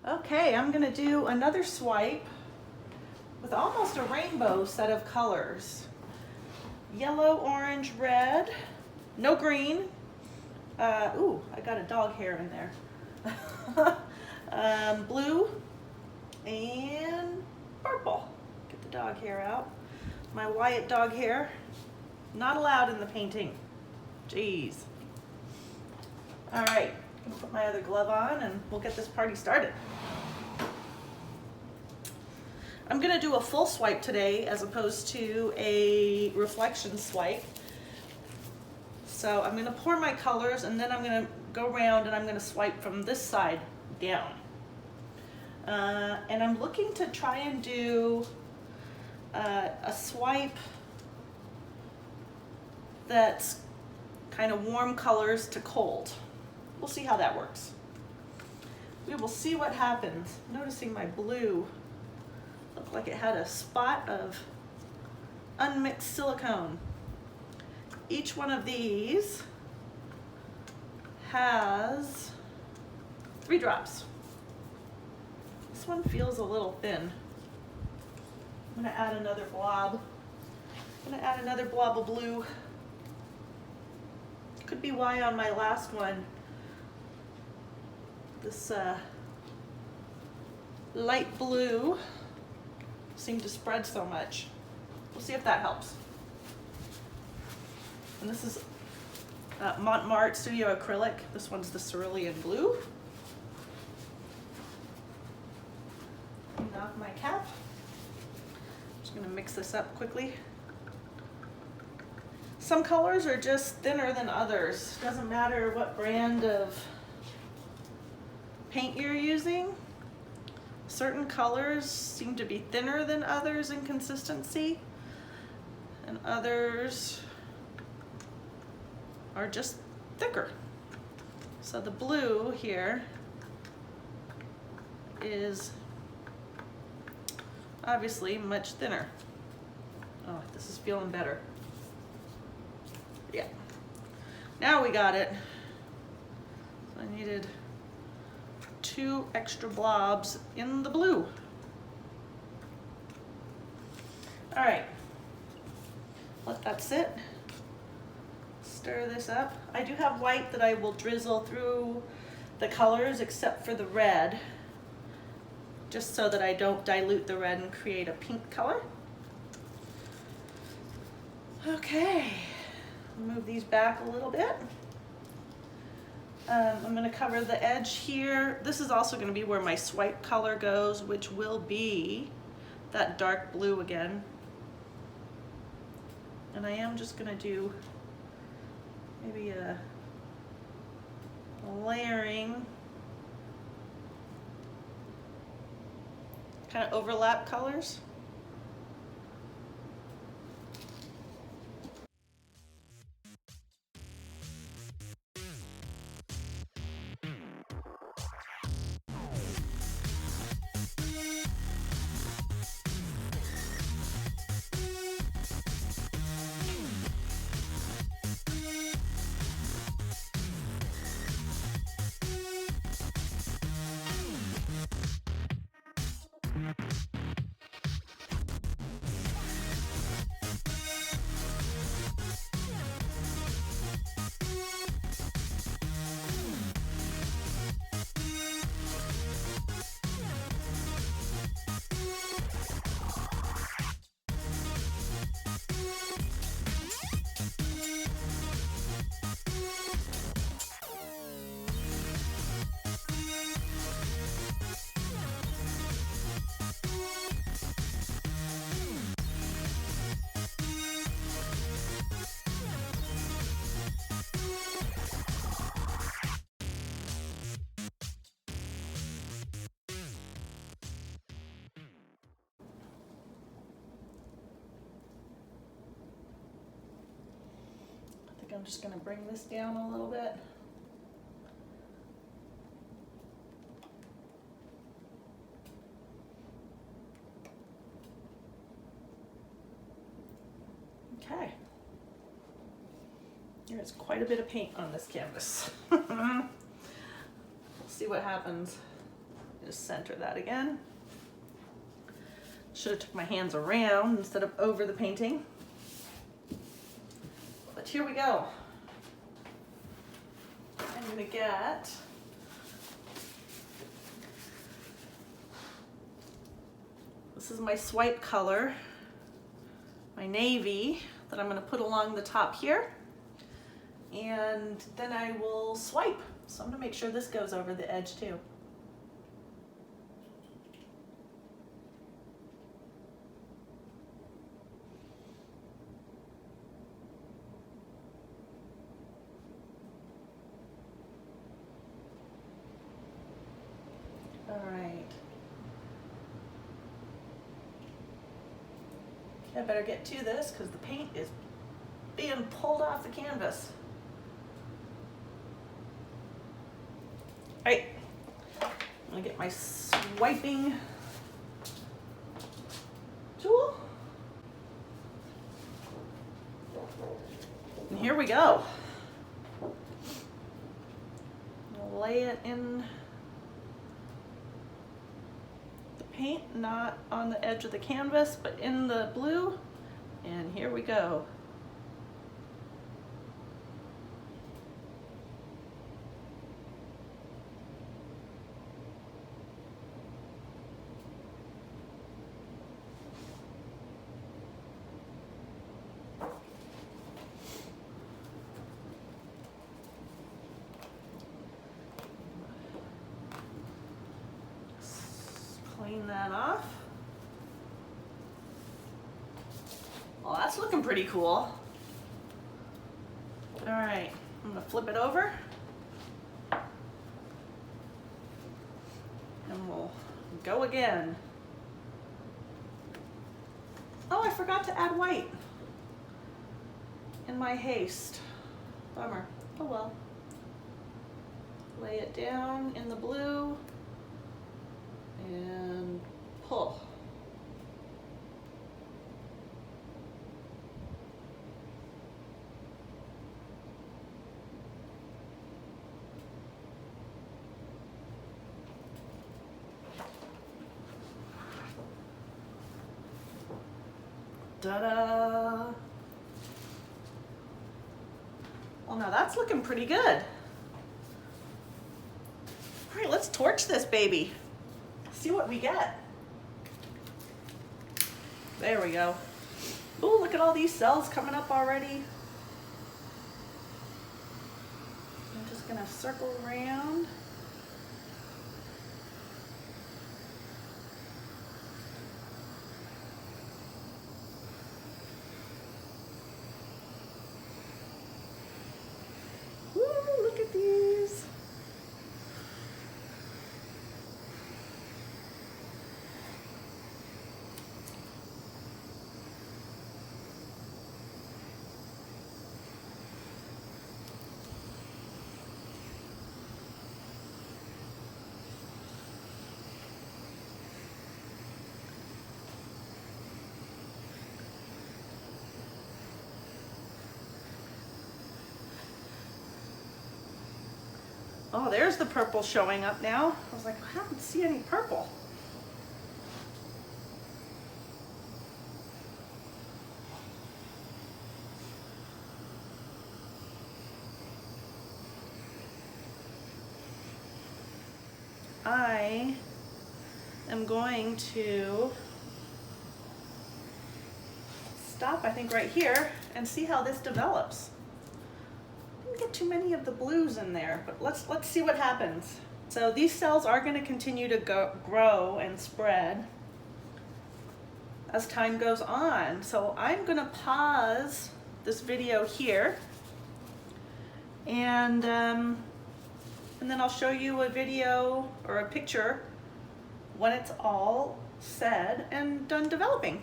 Okay, I'm gonna do another swipe with almost a rainbow set of colors. Yellow, orange, red, no green. Ooh, I got a dog hair in there. Blue and purple. Get the dog hair out. My Wyatt dog hair, not allowed in the painting. Jeez. All right, I'm gonna put my other glove on and we'll get this party started. I'm gonna do a full swipe today as opposed to a reflection swipe. So I'm gonna pour my colors and then I'm gonna go around and I'm gonna swipe from this side down. And I'm looking to try and do a swipe that's kind of warm colors to cold. We'll see how that works. We will see what happens. Noticing my blue looked like it had a spot of unmixed silicone. Each one of these has 3 drops. This one feels a little thin. I'm gonna add another blob. I'm gonna add another blob of blue. Could be why on my last one, this light blue seemed to spread so much. We'll see if that helps. And this is Mont Marte Studio Acrylic. This one's the cerulean blue. Clean off my cap. Just gonna mix this up quickly. Some colors are just thinner than others. Doesn't matter what brand of paint you're using. Certain colors seem to be thinner than others in consistency, and others are just thicker. So the blue here is obviously much thinner. Oh, this is feeling better. Yeah. Now we got it. So I needed 2 extra blobs in the blue. All right, let that sit. Stir this up. I do have white that I will drizzle through the colors except for the red, just so that I don't dilute the red and create a pink color. Okay, move these back a little bit. I'm going to cover the edge here. This is also going to be where my swipe color goes, which will be that dark blue again. And I am just going to do maybe a layering, kind of overlap colors. I'm just going to bring this down a little bit. Okay. There's quite a bit of paint on this canvas. We'll see what happens Just center that again. Should have took my hands around instead of over the painting. But here we go. I'm gonna get this is my swipe color, my navy, that I'm going to put along the top here, and then I will swipe. So I'm going to make sure this goes over the edge too. All right. I better get to this because the paint is being pulled off the canvas. All right, I'm gonna get my swiping tool. And here we go. I'll lay it in paint, not on the edge of the canvas, but in the blue, and here we go. Clean that off. Well, that's looking pretty cool. All right, I'm gonna flip it over and we'll go again. Oh, I forgot to add white in my haste. Bummer. Oh well. Lay it down in the blue and pull. Ta-da! Well, now that's looking pretty good. All right, let's torch this baby. See what we get. There we go. Ooh, look at all these cells coming up already. I'm just gonna circle around. Woo, look at these. Oh, there's the purple showing up now. I was like, I don't see any purple. I am going to stop, I think, right here and see how this develops. Didn't get too many of the blues in there, but let's see what happens. So these cells are going to continue to grow and spread as time goes on. So I'm going to pause this video here, and then I'll show you a video or a picture when it's all said and done developing.